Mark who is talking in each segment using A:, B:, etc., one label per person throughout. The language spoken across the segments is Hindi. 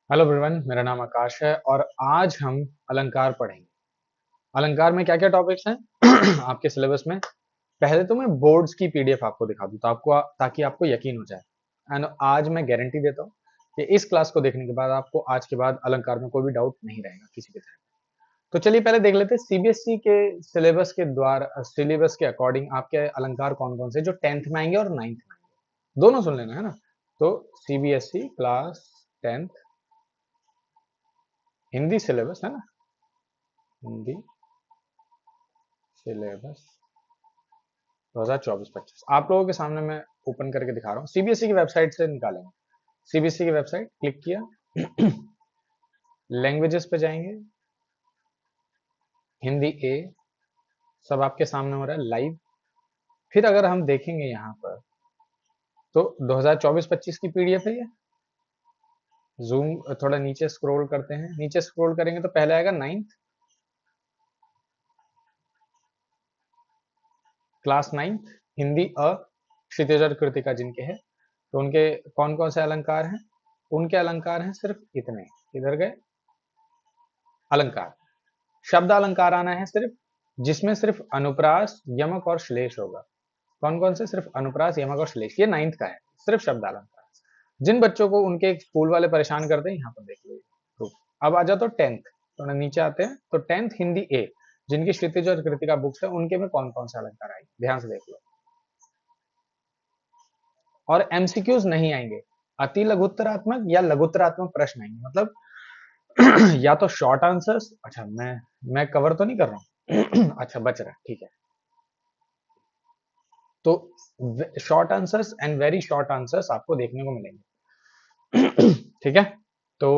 A: हेलो एवरीवन, मेरा नाम आकाश है और आज हम अलंकार पढ़ेंगे। अलंकार में क्या क्या टॉपिक्स हैं आपके सिलेबस में। पहले तो मैं बोर्ड्स की पीडीएफ आपको दिखा दूं ताकि आपको यकीन हो जाए। एंड आज मैं गारंटी देता हूं कि इस क्लास को देखने के बाद आपको आज के बाद अलंकार में कोई भी डाउट नहीं रहेगा किसी भी तरह। तो चलिए पहले देख लेते हैं सीबीएसई के सिलेबस के अकॉर्डिंग आपके अलंकार कौन कौन से जो 10th में आएंगे और 9th में आएंगे। दोनों सुन लेना है ना। तो CBSE class 10th Hindi syllabus है ना, हिंदी सिलेबस 2024-25 आप लोगों के सामने मैं ओपन करके दिखा रहा हूँ। सीबीएसई की वेबसाइट से निकालेंगे। सीबीएसई की वेबसाइट क्लिक किया, लैंग्वेजेस पे जाएंगे, हिंदी ए, सब आपके सामने हो रहा है लाइव। फिर अगर हम देखेंगे यहाँ पर तो 2024-25 की पीडीएफ है ये। जूम थोड़ा नीचे स्क्रॉल करते हैं, नीचे स्क्रॉल करेंगे तो पहले आएगा 9th क्लास 9th हिंदी अ, क्षितिज और कृतिका जिनके हैं तो उनके कौन कौन से अलंकार हैं। उनके अलंकार हैं सिर्फ इतने, इधर गए अलंकार, शब्द अलंकार आना है सिर्फ, जिसमें सिर्फ अनुप्रास यमक और श्लेष होगा। कौन कौन से, सिर्फ अनुप्रास यमक और श्लेष, ये 9th का है, सिर्फ शब्द अलंकार। जिन बच्चों को उनके स्कूल वाले परेशान करते हैं यहाँ पर देख लो प्रूफ। अब आ जाओ तो 10th, थोड़ा नीचे आते हैं तो 10th हिंदी ए, जिनकी क्षितिज और कृतिका बुक्स है उनके में कौन कौन सा अलंकार आएंगे ध्यान से देख लो। और एमसीक्यूज नहीं आएंगे, अति लघुत्तरात्मक या लघुत्तरात्मक प्रश्न आएंगे, मतलब या तो शॉर्ट आंसर्स। अच्छा मैं कवर तो नहीं कर रहा हूँ अच्छा बच रहा है, ठीक है। तो short answers and very short answers आपको देखने को मिलेंगे ठीक है। तो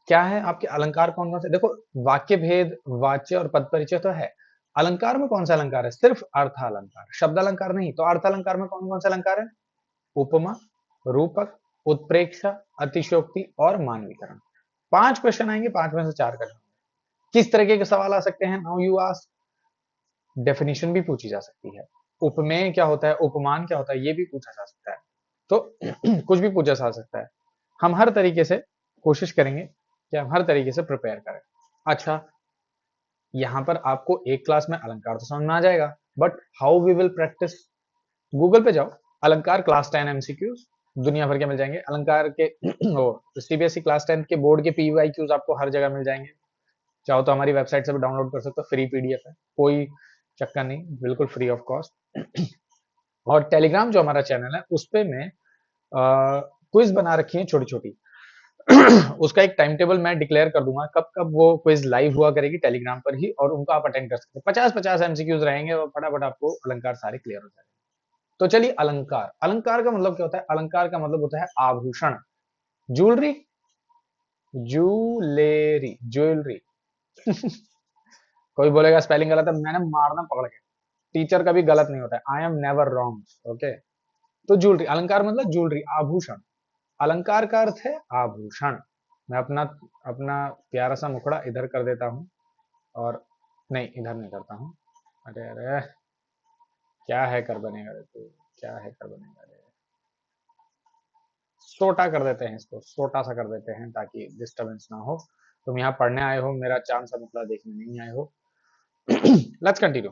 A: क्या है आपके अलंकार कौन कौन से, देखो वाक्य भेद, वाच्य और पद परिचय तो है। अलंकार में कौन सा अलंकार है, सिर्फ अर्थ अलंकार, शब्द अलंकार नहीं। तो अर्थ अलंकार में कौन कौन सा अलंकार है, उपमा, रूपक, उत्प्रेक्षा, अतिशयोक्ति और मानवीकरण। 5 क्वेश्चन आएंगे, 5 में से 4 करना। किस तरीके के सवाल आ सकते हैं, नाउ यू आस्क। डेफिनेशन भी पूछी जा सकती है, उपमेय क्या होता है, उपमान क्या होता है, ये भी पूछा जा सकता है। तो कुछ भी पूछा जा सकता है। हम हर तरीके से कोशिश करेंगे कि हम हर तरीके से प्रिपेयर करें। अच्छा, यहाँ पर आपको एक क्लास में अलंकार तो समझ में आ जाएगा, but how we will practice. Google पे जाओ, अलंकार क्लास 10 एमसीक्यूज, दुनिया भर के मिल जाएंगे अलंकार के सीबीएसई क्लास 10 के बोर्ड के पीवाईक्यूज आपको हर जगह मिल जाएंगे। चाहो तो हमारी वेबसाइट से भी डाउनलोड कर सकते हो, फ्री पीडीएफ है, कोई चक्कर नहीं, बिल्कुल फ्री ऑफ कॉस्ट। और टेलीग्राम जो हमारा चैनल है उस पे मैं क्विज बना रखी है छोटी छोटी उसका एक टाइम टेबल मैं डिक्लेयर कर दूंगा कब कब वो क्विज लाइव हुआ करेगी टेलीग्राम पर ही, और उनको आप अटेंड कर सकते हैं। 50-50 एमसीक्यूज रहेंगे और फटाफट आपको अलंकार सारे क्लियर हो जाएंगे। तो चलिए, अलंकार, अलंकार का मतलब क्या होता है, अलंकार का मतलब होता है आभूषण, ज्वेलरी, जूलेरी, ज्वेलरी कोई बोलेगा स्पेलिंग गलत है, मैंने मारना पकड़ के। टीचर कभी गलत नहीं होता है, I am never wrong, okay. तो ज्वेलरी, अलंकार मतलब ज्वेलरी, आभूषण। अलंकार का अर्थ है आभूषण। मैं अपना अपना प्यारा सा मुखड़ा इधर कर देता हूँ, और नहीं इधर नहीं करता हूँ। अरे अरे, क्या है कर बनेगा रे तू, क्या है कर बनेगा रे। छोटा कर देते हैं इसको, छोटा सा कर देते हैं ताकि डिस्टरबेंस ना हो। तुम यहाँ पढ़ने आए हो, मेरा चांद सा मुखड़ा देखने नहीं आए हो। Let's continue.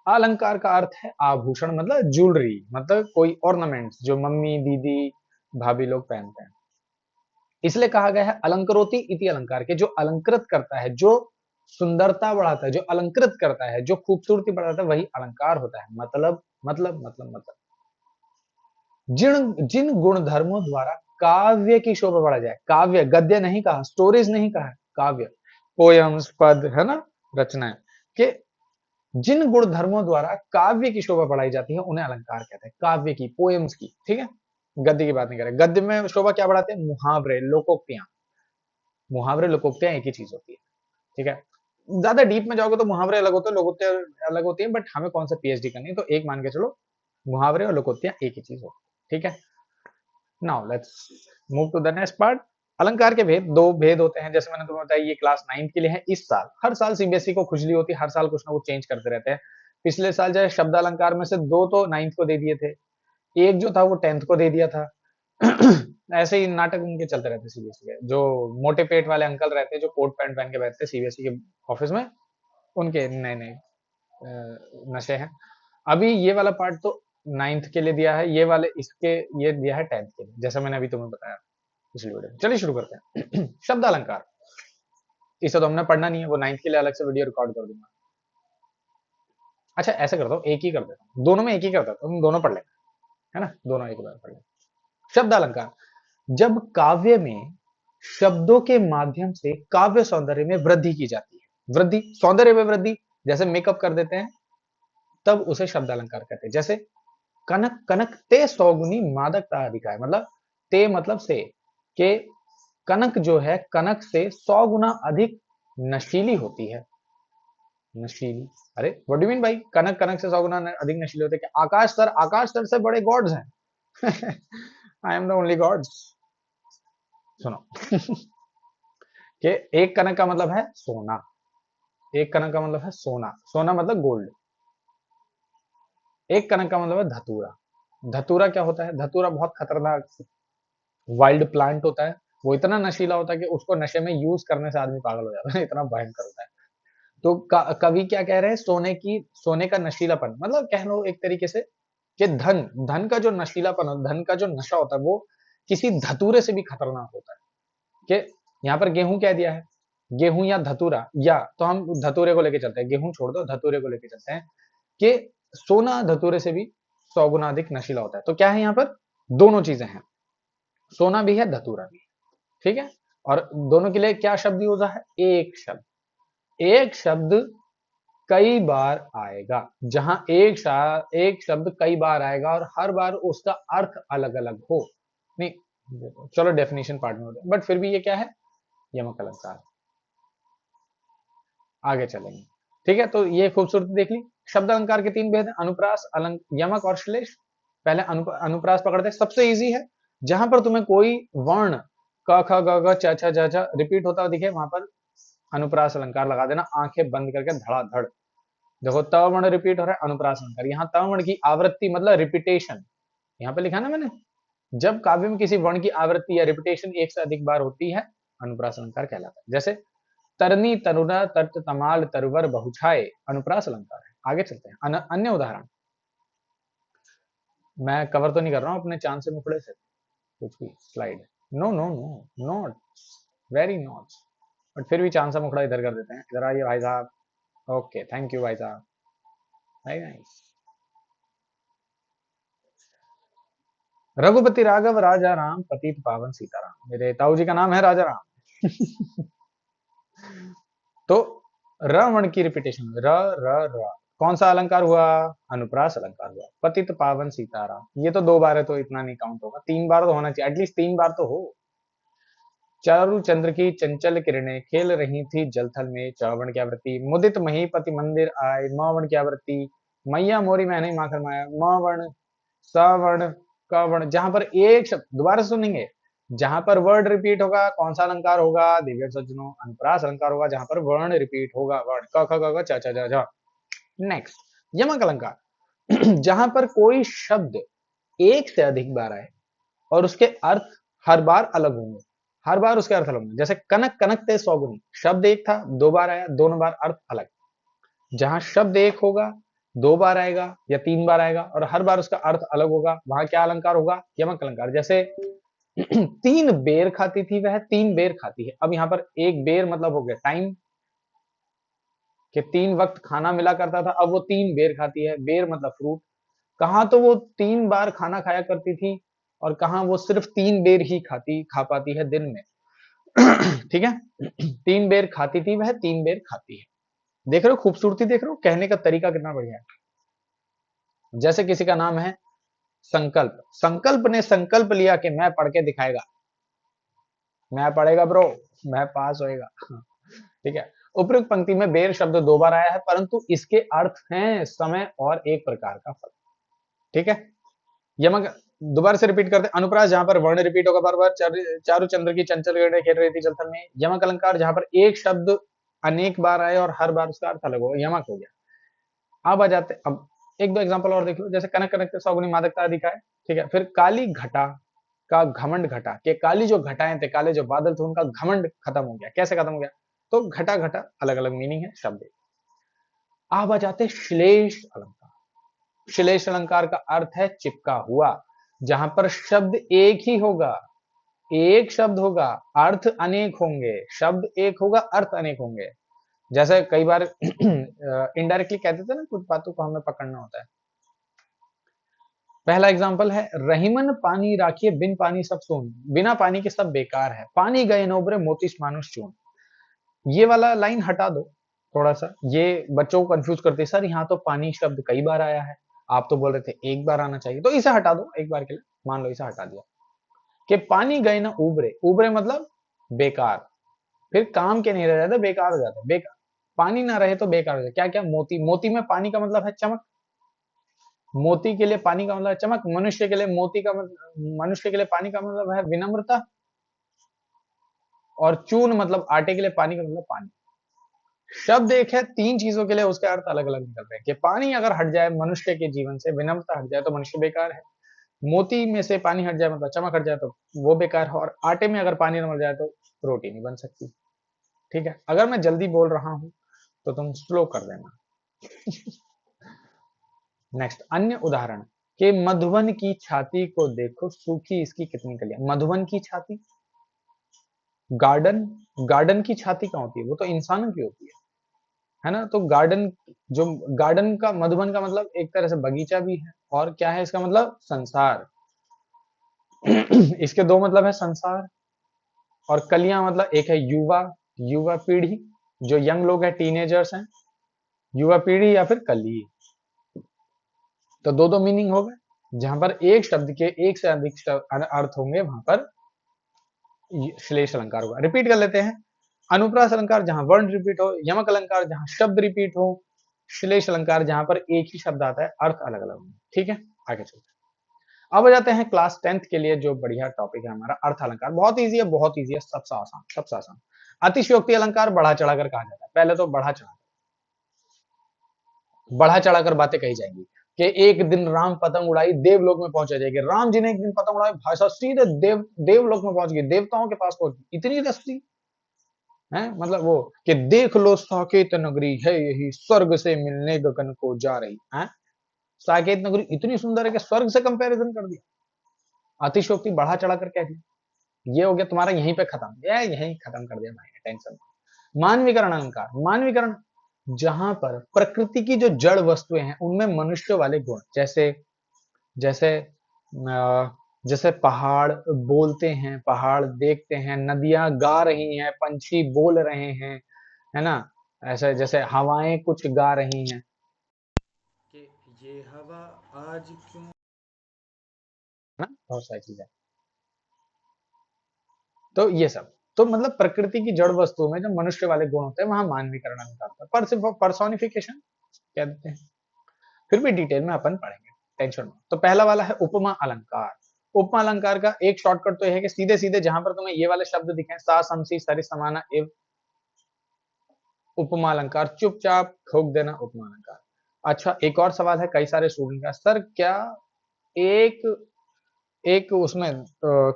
A: अलंकार का अर्थ है आभूषण, मतलब ज्वेलरी, मतलब कोई ऑर्नामेंट्स जो मम्मी दीदी भाभी लोग पहनते हैं। इसलिए कहा गया है अलंकरोति इति अलंकार के, जो अलंकृत करता है, जो सुंदरता बढ़ाता है, जो अलंकृत करता है, जो खूबसूरती बढ़ाता है, वही अलंकार होता है। मतलब जिन जिन गुण धर्मों द्वारा काव्य की शोभा बढ़ा जाए, काव्य गद्य नहीं कहा, स्टोरीज नहीं कहा, काव्य, पोयम्स, पद है ना, रचनाएं के, जिन गुण धर्मों द्वारा काव्य की शोभा बढ़ाई जाती है उन्हें अलंकार कहते हैं। काव्य की, पोएम्स की, ठीक है। गद्य की बात नहीं करें, गद्य में शोभा क्या बढ़ाते हैं, मुहावरे, लोकोक्तियां। मुहावरे लोकोक्तियां एक ही चीज होती है, ठीक है। ज्यादा डीप में जाओगे तो मुहावरे अलग होते हैं, लोकोक्तियां अलग होती है, बट हमें कौन सा पीएचडी करनी है तो एक मान के चलो, मुहावरे और लोकोक्तियां एक ही चीज होती है, ठीक है। Now let's move to the next part. अलंकार के भेद, दो भेद होते हैं, जैसे मैंने तुम्हें बताया, ये क्लास 9 के लिए है। इस साल, हर साल सीबीएसई को खुजली होती है, हर साल कुछ ना कुछ चेंज करते रहते हैं। पिछले साल जो है शब्द अलंकार में से 2 तो 9th को दे दिए थे, एक जो था वो 10th को दे दिया था। ऐसे ही नाटक उनके चलते रहते सीबीएसई के, जो मोटे पेट वाले अंकल रहते हैं जो कोट पैंट पहन के बैठते हैं सीबीएसई के ऑफिस में, उनके नए नए नशे हैं। अभी ये वाला पार्ट तो 9th के लिए दिया है, ये वाले इसके ये दिया है 10th के लिए, जैसा मैंने अभी तुम्हें बताया पिछली वीडियो में। चलिए शुरू करते हैं। शब्द अलंकार, इसे तो हमने पढ़ना नहीं है, वो 9th के लिए अलग से वीडियो रिकॉर्ड कर दूंगा। अच्छा ऐसा करता हूँ, एक ही कर देता हूँ, दोनों में एक ही कर देता हूँ, दोनों पढ़ लेंगे, है ना, दोनों एक बार पढ़ लेंगे। शब्द अलंकार, जब काव्य में शब्दों के माध्यम से काव्य सौंदर्य में वृद्धि की जाती है, वृद्धि सौंदर्य में वृद्धि, जैसे मेकअप कर देते हैं तब उसे शब्द अलंकार कहते हैं। जैसे कनक कनक ते सौगुनी मादकता अधिकाय, मतलब ते मतलब से, के कनक जो है कनक से 100 गुना अधिक नशीली होती है। नशीली, अरे व्हाट डू मीन भाई, कनक कनक से 100 गुना अधिक नशीले होते हैं क्या? आकाश सर से बड़े गॉड्स हैं। I am the only gods. सुनो। कि एक कनक का मतलब है सोना, एक कनक का मतलब है सोना, सोना मतलब गोल्ड। एक कनक का मतलब है धतूरा। धतूरा क्या होता है? धतूरा बहुत खतरनाक वाइल्ड प्लांट होता है, वो इतना नशीला होता है कि उसको नशे में यूज करने से आदमी पागल हो जाता है, इतना भयंकर होता है। तो कवि क्या कह रहे हैं, सोने का नशीलापन, मतलब कह लो एक तरीके से कि धन धन का जो नशीलापन, धन का जो नशा होता है वो किसी धतूरे से भी खतरनाक होता है। कि यहाँ पर गेहूं क्या दिया है, गेहूं या धतूरा, या तो हम धतूरे को लेके चलते हैं, गेहूं छोड़ दो धतूरे को लेके चलते हैं कि सोना धतूरे से भी 100 गुना अधिक नशीला होता है। तो क्या है यहाँ पर, दोनों चीजें हैं, सोना भी है धतूरा भी, ठीक है। और दोनों के लिए क्या शब्द यूज है, एक शब्द, एक शब्द कई बार आएगा। जहां एक शब्द कई बार आएगा और हर बार उसका अर्थ अलग अलग हो, नहीं चलो डेफिनेशन पार्ट में होता है, बट फिर भी ये क्या है, यमक अलंकार। आगे चलेंगे, ठीक है। तो ये खूबसूरती देख ली। शब्द अलंकार के 3 भेद हैं, अनुप्रास, यमक और श्लेष। पहले अनुप्रास पकड़ते हैं, सबसे इजी है। जहां पर तुम्हें कोई वर्ण क ख ग घ च छ ज झ रिपीट होता दिखे, वहां पर अनुप्रास अलंकार लगा देना, आंखें बंद करके धड़ाधड़। देखो त वर्ण रिपीट हो रहा है, अनुप्रास अलंकार। यहाँ त वर्ण की आवृत्ति मतलब रिपीटेशन, यहाँ पे लिखा ना मैंने, जब काव्य में किसी वर्ण की आवृत्ति या रिपीटेशन एक से अधिक बार होती है, अनुप्रास अलंकार कहलाता है। जैसे तरनी तरुणा तर्त तमाल तरवर बहुछाए, अनुप्रास अलंकार है। आगे चलते हैं, अन्य उदाहरण। मैं कवर तो नहीं कर रहा हूं अपने चांद से मुखड़े से कुछ भी slide, no no no, not very not, but फिर भी चांद सा मुखड़ा इधर कर देते हैं। इधर आइए भाई साहब, ओके थैंक यू भाई साहब, वेरी नाइस। रघुपति राघव राजा राम पतित पावन सीताराम, मेरे ताऊ जी का नाम है राजा राम। तो र वर्ण की रिपीटेशन, र र र, कौन सा अलंकार हुआ, अनुप्रास अलंकार हुआ। पतित पावन सीताराम, ये तो 2 बार है तो इतना नहीं काउंट होगा, 3 बार तो होना चाहिए, एटलीस्ट 3 बार तो हो। चारु चंद्र की चंचल किरणें खेल रही थी जलथल में, चौवर्ण की आवृत्ति। मुदित महीपति मंदिर आए, मवर्ण की आवृत्ति। मैया मोरी मैंने माखन माया, मवर्ण सवर्ण कवर्ण। जहां पर एक शब्द, दोबारा सुनेंगे, जहां पर वर्ड रिपीट होगा कौन सा अलंकार होगा, दिव्य सज्जनों, अनुप्रास अलंकार होगा। जहां पर वर्ण रिपीट होगा, वर्ण क ख ग घ च छ ज झ। नेक्स्ट, यमक अलंकार। जहां पर कोई शब्द एक से अधिक बार आए और उसके अर्थ हर बार अलग होंगे, हर बार उसके अर्थ अलग होंगे। जैसे कनक कनक ते सौगुनी, शब्द एक था, 2 बार आया, दोनों बार अर्थ अलग। जहां शब्द एक होगा, 2 बार आएगा या 3 बार आएगा और हर बार उसका अर्थ अलग होगा, वहां क्या अलंकार होगा, यमक अलंकार। जैसे 3 बेर खाती थी वह, 3 बेर खाती है। अब यहाँ पर एक बेर मतलब हो गया टाइम, कि 3 वक्त खाना मिला करता था, अब वो 3 बेर खाती है। बेर मतलब फ्रूट, कहाँ तो वो 3 बार खाना खाया करती थी और कहाँ वो सिर्फ 3 बेर ही खा पाती है दिन में। ठीक है, 3 बेर खाती थी वह, 3 बेर खाती है। देख रहे हो खूबसूरती, देख रहे हो कहने का तरीका कितना बढ़िया है। जैसे किसी का नाम है संकल्प, संकल्प ने संकल्प लिया कि मैं पढ़ के दिखाएगा, मैं पढ़ेगा ब्रो, मैं पास होएगा। ठीक है, उपयुक्त पंक्ति में बेर शब्द 2 बार आया है, परंतु इसके अर्थ हैं समय और एक प्रकार का फल। ठीक है, यमक दोबारा से रिपीट करते, अनुप्रास जहां पर वर्ण रिपीट होगा बार बार, चारु चंद्र की चंचल किरणें खेल रही थी जलथल में। यमक अलंकार जहां पर एक शब्द अनेक बार आए और हर बार उसका अर्थ अलग हो, यमक हो गया। अब आ जाते, अब एक दो एग्जांपल और देख लो। जैसे कनक कनक सौगुनी मादकता दिखाए, ठीक है। फिर काली घटा, का घमंड घटा, कि काली जो घटाएं थे, काले जो बादल थे, उनका घमंड खत्म हो गया। कैसे खत्म हो गया? तो घटा घटा अलग अलग मीनिंग है शब्द। अब आ जाते श्लेष अलंकार। श्लेष अलंकार का अर्थ है चिपका हुआ, जहां पर शब्द एक ही होगा, एक शब्द होगा, अर्थ अनेक होंगे, शब्द एक होगा, अर्थ अनेक होंगे। जैसे कई बार इनडायरेक्टली कहते थे ना, कुछ बातों को हमें पकड़ना होता है। पहला एग्जांपल है, रहीमन पानी राखिए बिन पानी सब सून, बिना पानी के सब बेकार है, पानी गए नोबरे मोतीस मानुष चून। ये वाला लाइन हटा दो थोड़ा सा, ये बच्चों को कंफ्यूज करते हैं, सर यहाँ तो पानी शब्द कई बार आया है, आप तो बोल रहे थे एक बार आना चाहिए, तो इसे हटा दो एक बार के लिए, मान लो इसे हटा दिया, कि पानी गए ना उबरे, उबरे मतलब बेकार, फिर काम के नहीं रह जाते, बेकार हो जाते, बेकार, पानी ना रहे तो बेकार हो जाए। क्या क्या? मोती, मोती में पानी का मतलब है चमक, मोती के लिए पानी का मतलब है चमक, मनुष्य के लिए मोती का मतलब, मनुष्य के लिए पानी का मतलब है विनम्रता, और चून मतलब आटे के लिए पानी का मतलब पानी। शब्द एक है, तीन चीजों के लिए उसके अर्थ अलग अलग निकल रहे हैं, कि पानी अगर हट जाए मनुष्य के जीवन से, विनम्रता हट जाए तो मनुष्य बेकार है, मोती में से पानी हट जाए मतलब चमक हट जाए तो वो बेकार है, और आटे में अगर पानी न मिल जाए तो रोटी नहीं बन सकती। ठीक है, अगर मैं जल्दी बोल रहा हूं तो तुम स्लो कर देना। नेक्स्ट, अन्य उदाहरण, के मधुवन की छाती को देखो सूखी इसकी कितनी कलियां। मधुवन की छाती, गार्डन, गार्डन की छाती कहाँ होती है? वो तो इंसानों की होती है ना? तो गार्डन, जो गार्डन का मधुबन का मतलब एक तरह से बगीचा भी है, और क्या है इसका मतलब? संसार। इसके दो मतलब है, संसार और कलियां, मतलब एक है युवा, युवा पीढ़ी, जो यंग लोग हैं, टीनेजर्स हैं, युवा पीढ़ी या फिर कली। तो दो दो मीनिंग हो गए, जहां पर एक शब्द के एक से अधिक अर्थ होंगे वहां पर श्लेष अलंकार होगा। रिपीट कर लेते हैं, अनुप्रास अलंकार जहां वर्ण रिपीट हो, यमक अलंकार जहां शब्द रिपीट हो, श्लेष अलंकार जहां पर एक ही शब्द आता है, अर्थ अलग अलग होंगे। ठीक है, आगे चलते हैं। अब आ जाते हैं क्लास 10th के लिए, जो बढ़िया टॉपिक है हमारा, अर्थ अलंकार। बहुत इजी है, बहुत इजी है, सबसे आसान, सबसे आसान। अतिशयोक्ति अलंकार बढ़ा चढ़ाकर कहा जाता है। पहले तो बढ़ा चढ़ाकर बातें कही जाएंगी, कि एक दिन राम पतंग उड़ाई देवलोक में पहुंचा जाएगी, राम जी ने एक दिन पतंग उड़ाई, भाई साहब सीधे देवलोक में पहुंच गई, देवताओं के पास पहुंच गई, इतनी दस्ती है, मतलब वो, कि देख लो साकेत नगरी है यही, स्वर्ग से मिलने गगन को जा रही है। साकेत नगरी इतनी सुंदर है कि स्वर्ग से कंपैरिजन कर दिया, अतिशोक्ति बढ़ा चढ़ा कर कह दिया। ये हो गया तुम्हारा, यहीं पे खत्म, यहीं खत्म कर दिया भाई, टेंशन। मानवीकरण अलंकार, मानवीकरण जहां पर प्रकृति की जो जड़ वस्तुएं हैं उनमें मनुष्य वाले गुण, जैसे जैसे जैसे पहाड़ बोलते हैं, पहाड़ देखते हैं, नदियां गा रही हैं, पंछी बोल रहे हैं, है ना? ऐसे जैसे हवाएं कुछ गा रही हैं, कि ये हवा आज क्यों, है ना? बहुत सारी चीजें, तो ये सब, तो मतलब प्रकृति की जड़ वस्तुओं में जो मनुष्य वाले गुण होते हैं वहां मानवीकरण निकालता है, पर सिर्फ पर्सोनिफिकेशन कह देते हैं। फिर भी डिटेल में अपन पढ़ेंगे, टेंशन मत। तो पहला वाला है उपमा अलंकार। उपमा अलंकार का एक शॉर्टकट तो यह है कि सीधे सीधे जहां पर तुम्हें ये वाले शब्द दिखे, सा समसी सरि समाना एव, उपमा अलंकार, चुपचाप ठोक देना उपमा अलंकार। अच्छा, एक और सवाल है कई सारे स्टूडेंट का, सर क्या एक एक उसमें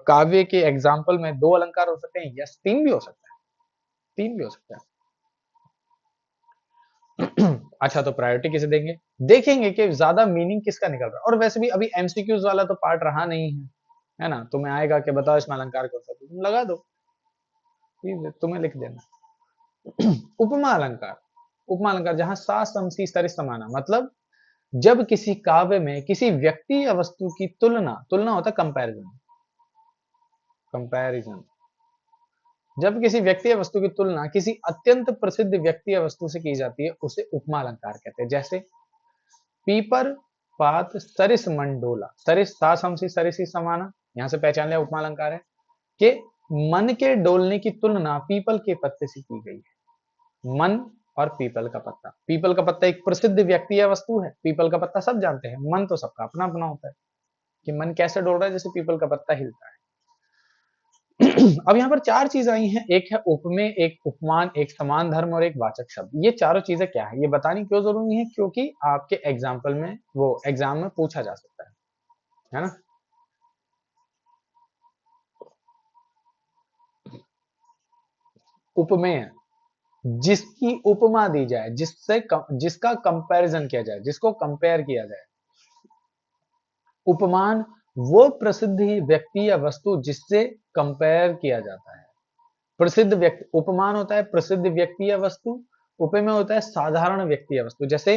A: काव्य के एग्जाम्पल में दो अलंकार हो सकते हैं? यस, तीन भी हो सकता है, तीन भी हो सकता है। अच्छा, तो प्रायोरिटी किसे देंगे? देखेंगे कि ज्यादा मीनिंग किसका निकल रहा है, और वैसे भी अभी एमसीक्यूज वाला तो पार्ट रहा नहीं है ना? तुम्हें आएगा कि बताओ इसमें अलंकार कौन सा, तुम लगा दो, तुम्हें लिख देना। उपमा अलंकार, उपमा अलंकार जहां सा समसी सरि समाना, मतलब जब किसी काव्य में किसी व्यक्ति या वस्तु की तुलना, तुलना होता है कंपैरिजन, कंपैरिजन, जब किसी व्यक्ति या वस्तु की तुलना किसी अत्यंत प्रसिद्ध व्यक्ति या वस्तु से की जाती है, उसे उपमा अलंकार कहते हैं। जैसे पीपर पात सरिस मंडोला, सरिस सा समसी सरिसी समाना, यहां से पहचान लिया उपमा अलंकार है, कि मन के डोलने की तुलना पीपल के पत्ते से की गई है। मन और पीपल का पत्ता, पीपल का पत्ता एक प्रसिद्ध व्यक्ति या वस्तु है, पीपल का पत्ता सब जानते हैं, मन तो सबका अपना अपना होता है, कि मन कैसे डोल रहा है, जैसे पीपल का पत्ता हिलता है। अब यहाँ पर चार चीज आई हैं, एक है उपमेय, एक उपमान, एक समान धर्म और एक वाचक शब्द। ये चारों चीजें क्या है ये बतानी क्यों जरूरी है? क्योंकि आपके एग्जाम्पल में, वो एग्जाम में पूछा जा सकता है ना? उपमेय, जिसकी उपमा दी जाए, जिसका कंपैरिजन किया जाए, जिसको कंपेयर किया जाए। उपमान वो प्रसिद्ध व्यक्ति या वस्तु जिससे कंपेयर किया जाता है। प्रसिद्ध व्यक्ति, उपमान होता है प्रसिद्ध व्यक्ति या वस्तु, उपमेय होता है साधारण व्यक्ति या वस्तु। जैसे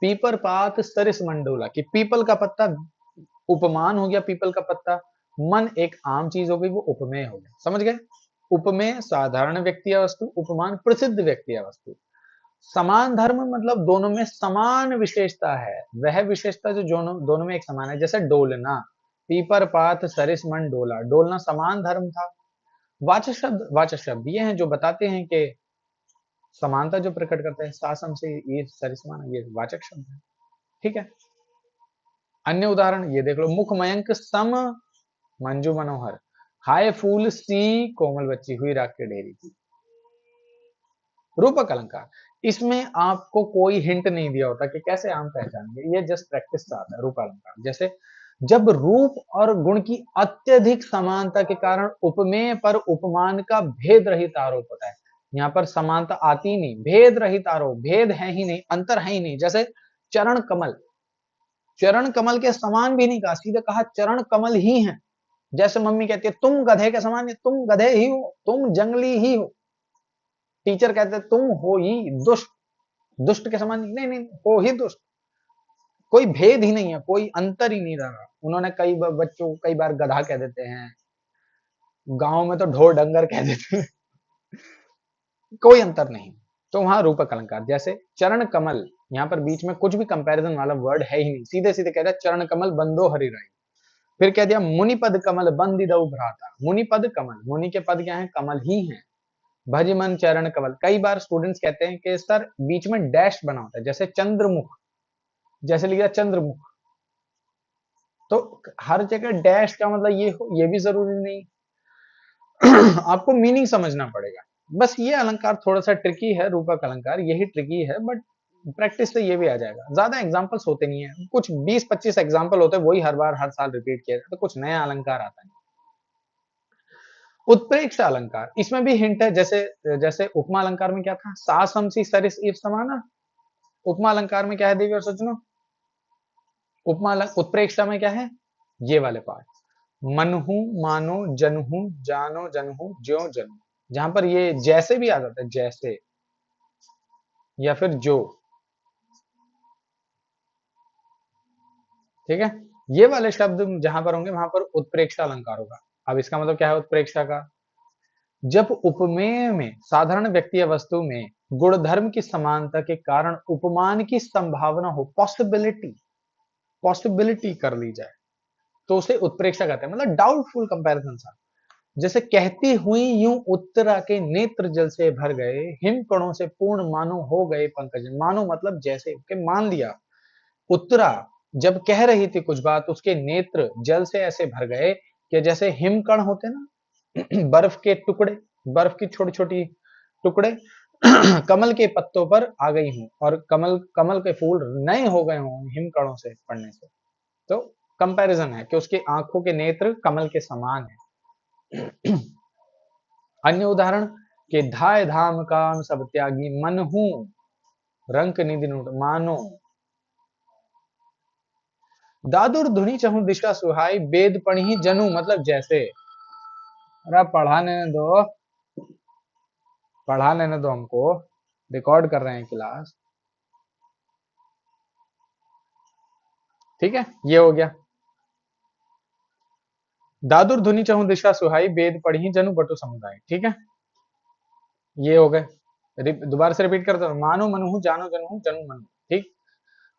A: पीपर पात सरिस मंडोला, कि पीपल का पत्ता उपमान हो गया, पीपल का पत्ता। मन एक आम चीज हो गई, वो उपमेय हो गया। समझ गए? उपमेय साधारण व्यक्ति या वस्तु, उपमान प्रसिद्ध व्यक्ति या वस्तु। समान धर्म मतलब दोनों में समान विशेषता है, वह विशेषता जो दोनों में एक समान है। जैसे डोलना, पीपर पात सरिस मन डोला, डोलना समान धर्म था। वाचक शब्द ये हैं जो बताते हैं कि समानता जो प्रकट करते हैं। सासम से ये सरिसमान, ये वाचक शब्द है। ठीक है। अन्य उदाहरण ये देख लो, मुख मयंक सम मंजू मनोहर, हाय फूल सी कोमल बच्ची हुई राख के ढेरी की। रूपक अलंकार, इसमें आपको कोई हिंट नहीं दिया होता कि कैसे हम पहचानेंगे, ये जस्ट प्रैक्टिस से आता है रूपक अलंकार। जैसे जब रूप और गुण की अत्यधिक समानता के कारण उपमेय पर उपमान का भेद रहित आरोप होता है। यहाँ पर समानता आती नहीं, भेद रहित आरोप, भेद है ही नहीं, अंतर है ही नहीं। जैसे चरण कमल, चरण कमल के समान भी नहीं कहा, सीधे कहा चरण कमल ही है। जैसे मम्मी कहती है तुम गधे के समान, तुम गधे ही हो, तुम जंगली ही हो। टीचर कहते हैं तुम हो ही दुष्ट, दुष्ट के समान नहीं, नहीं हो ही दुष्ट। कोई भेद ही नहीं है, कोई अंतर ही नहीं रहा। उन्होंने कई बच्चों को कई बार गधा कह देते हैं, गांव में तो ढोर डंगर कह देते हैं। कोई अंतर नहीं। तो वहां रूपक अलंकार, जैसे चरण कमल, यहाँ पर बीच में कुछ भी कंपैरिजन वाला वर्ड है ही नहीं, सीधे सीधे कहता है चरण कमल बंदो हरि राई। फिर कह दिया मुनि पद कमल बंदी दऊ भ्राता, मुनि पद कमल, मुनि के पद क्या है? कमल ही है। भज मन चरण कमल, कई बार स्टूडेंट्स कहते हैं कि सर बीच में डैश बना होता है, जैसे चंद्रमुख, जैसे लिखा चंद्रमुख। तो हर जगह डैश का मतलब ये हो, ये भी जरूरी नहीं। आपको मीनिंग समझना पड़ेगा। बस ये अलंकार थोड़ा सा ट्रिकी है, रूपक अलंकार यही ट्रिकी है, बट प्रैक्टिस से ये भी आ जाएगा। ज्यादा एग्जांपल्स होते नहीं है, कुछ 20-25 एग्जांपल होते हैं, वही हर बार हर साल रिपीट किया जाता है, तो कुछ नया अलंकार आता है। उत्प्रेक्ष अलंकार, इसमें भी हिंट है। जैसे जैसे उपमा अलंकार में क्या था? सास हमसी सरिस इफ समाना। उपमा अलंकार में क्या है देवी और सज्जनों? उपमा उत्प्रेक्षा में क्या है? ये वाले पार्ट, मनहू मानो जनहू जानो जनहू ज्यो जनहू। जहां पर ये जैसे भी आ जाता है, जैसे या फिर जो। ठीक है। ये वाले शब्द जहां पर होंगे वहां पर उत्प्रेक्षा अलंकार होगा। अब इसका मतलब क्या है उत्प्रेक्षा का? जब उपमेय में साधारण व्यक्ति या वस्तु में गुणधर्म की समानता के कारण उपमान की संभावना हो, पॉसिबिलिटी, पॉसिबिलिटी कर ली जाए, तो उसे उत्प्रेक्षा कहते हैं। मतलब डाउटफुल कंपैरिजन सा। जैसे कहती हुई यूं उत्तरा के नेत्र जल से भर गए, हिम कणों से पूर्ण मानो हो गए पंकज। मानो मतलब जैसे के मान लिया। उत्तरा जब कह रही थी कुछ बात, उसके नेत्र जल से ऐसे भर गए कि जैसे हिमकण होते ना, बर्फ के टुकड़े, बर्फ की छोटी छोटी टुकड़े कमल के पत्तों पर आ गई हूं, और कमल कमल के फूल नए हो गए हों हिमकणों से पड़ने से। तो कंपैरिजन है कि उसकी आंखों के नेत्र कमल के समान है। अन्य उदाहरण के धाय धाम काम सब त्यागी मन हूं रंक निधि मानो। दादुर धुनी चहु दिशा सुहाई वेद पढ़ी जनु, मतलब जैसे। अरे पढ़ा लेने दो हमको, रिकॉर्ड कर रहे हैं क्लास। ठीक है, ये हो गया। दादुर धुनी चहु दिशा सुहाई वेद पढ़ी जनु बटु समुदाय। ठीक है, ये हो गए। दोबारा से रिपीट करता हूं, मानो मनहु जानो जनहु जनु मनु। ठीक।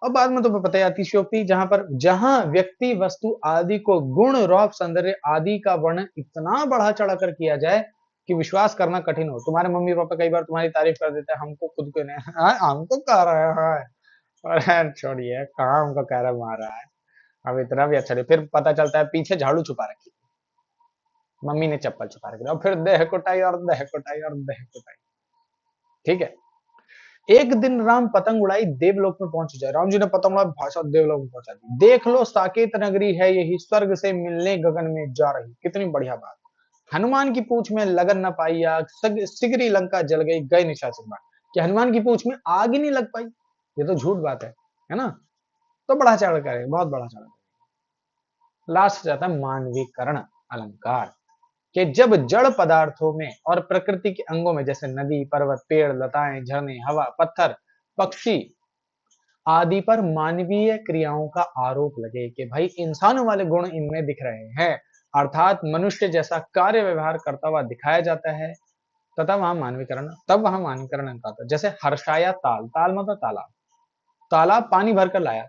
A: अब बाद में तो पता है अतिशयोक्ति, जहां पर जहां व्यक्ति वस्तु आदि को गुण रौप सौंदर्य आदि का वर्णन इतना बढ़ा चढ़ा कर किया जाए कि विश्वास करना कठिन हो। तुम्हारे मम्मी पापा कई बार तुम्हारी तारीफ कर देते हैं, हमको खुद को नहीं। हाँ, हमको कह रहा है, अरे छोड़िए कहाँ हमको कह रहा मार रहा है। अब इतना भी अच्छा नहीं, फिर पता चलता है पीछे झाड़ू छुपा रखी, मम्मी ने चप्पल छुपा रखी, और फिर देह कुटाई और देह कुटाई और देह कुटाई। ठीक है। एक दिन राम पतंग उड़ाई देवलोक में पहुंच जाए, राम जी ने पतंग उड़ाई भाषा देवलोक में पहुंचा दी। देख लो साकेत नगरी है यही, स्वर्ग से मिलने गगन में जा रही। कितनी बढ़िया बात। हनुमान की पूंछ में लगन न पाई आग, सिगरी लंका जल गई, गए निशाचर बाण। कि हनुमान की पूंछ में आग ही नहीं लग पाई, ये तो झूठ बात है ना। तो बड़ा चढ़ करे, बहुत बड़ा चढ़। लास्ट जाता है मानवीकरण अलंकार, कि जब जड़ पदार्थों में और प्रकृति के अंगों में, जैसे नदी, पर्वत, पेड़, लताएं, झरने, हवा, पत्थर, पक्षी आदि पर मानवीय क्रियाओं का आरोप लगे कि भाई इंसानों वाले गुण इनमें दिख रहे हैं, अर्थात मनुष्य जैसा कार्य व्यवहार करता हुआ दिखाया जाता है, तथा वहां मानवीकरण, तब वहां मानवीकरण आता है। जैसे हर्षाया ताल, ताल मतलब तालाब, तालाब पानी भरकर लाया,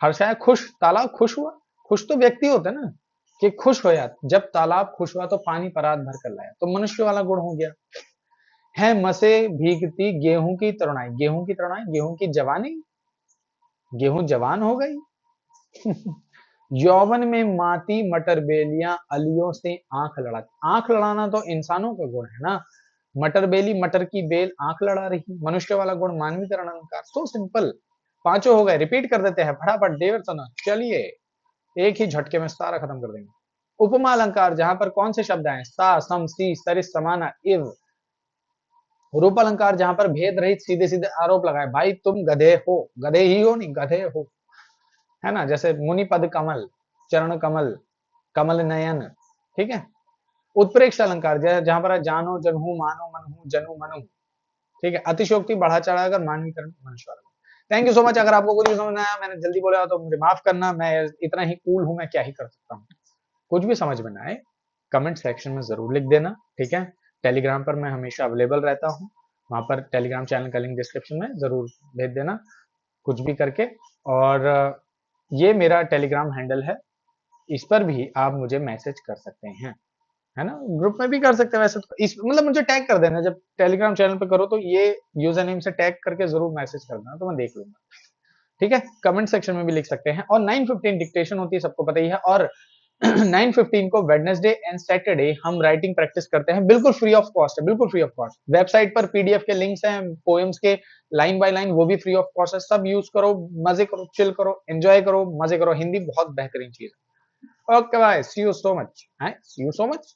A: हर्षाया खुश, तालाब खुश हुआ। खुश तो व्यक्ति होते ना, कि खुश होया, जब तालाब खुश हुआ तो पानी परात भर कर लाया, तो मनुष्य वाला गुण हो गया। है मसे भीगती गेहूं की तरुणाई, गेहूं की तरुणाई, गेहूं की जवानी, गेहूं जवान हो गई। यौवन में माती मटर बेलियां, अलियों से आंख लड़ाती, आंख लड़ाना तो इंसानों का गुण है ना। मटर बेली, मटर की बेल आंख लड़ा रही, मनुष्य वाला गुण मानवीकरण अलंकार। सो सिंपल, पांचों हो गए, रिपीट कर देते हैं फटाफट, देवर सुनो, चलिए एक ही झटके में सारा खत्म कर देंगे। उपमा अलंकार, जहां पर कौन से शब्द आए, सा, सम, सी, सरिस, समाना, इव। रूप अलंकार, जहां पर भेद रहित सीधे सीधे आरोप लगाए, भाई तुम गधे हो, गधे ही हो नहीं गधे हो, है ना। जैसे मुनि पद कमल, चरण कमल, कमल नयन, ठीक है। उत्प्रेक्ष अलंकार, जहां पर जानो, जनहू, मानो, मनहू, जनू, मनु, ठीक है। अतिशोक्ति, बढ़ा चढ़ाकर मानवीकरण, मनुष्य वाला। Thank you so much. अगर आपको कुछ भी समझ में आया, मैंने जल्दी बोला तो मुझे माफ करना, मैं इतना ही कूल हूं, मैं क्या ही कर सकता हूँ। कुछ भी समझ में ना आए, कमेंट सेक्शन में जरूर लिख देना, ठीक है। टेलीग्राम पर मैं हमेशा अवेलेबल रहता हूँ, वहां पर टेलीग्राम चैनल का लिंक डिस्क्रिप्शन में जरूर भेज देना, कुछ भी करके। और ये मेरा टेलीग्राम हैंडल है, इस पर भी आप मुझे मैसेज कर सकते हैं, है ना। ग्रुप में भी कर सकते हैं वैसे तो, इस मतलब मुझे टैग कर देना, जब टेलीग्राम चैनल पे करो तो ये यूजर नेम से टैग करके जरूर मैसेज कर देना, तो मैं देख लूंगा, ठीक है। कमेंट सेक्शन में भी लिख सकते हैं। और 9:15 डिक्टेशन होती है, सबको पता ही है। और 9:15 को वेडनेसडे एंड सैटरडे हम राइटिंग प्रैक्टिस करते हैं, बिल्कुल फ्री ऑफ कॉस्ट है, बिल्कुल फ्री ऑफ कॉस्ट। वेबसाइट पर पीडीएफ के लिंक्स हैं, पोएम्स के लाइन बाय लाइन, वो भी फ्री ऑफ कॉस्ट है। सब यूज करो, मजे करो, चिल करो, एंजॉय करो, मजे करो, हिंदी बहुत बेहतरीन चीज है। Okay bye, see you so much, see you so much.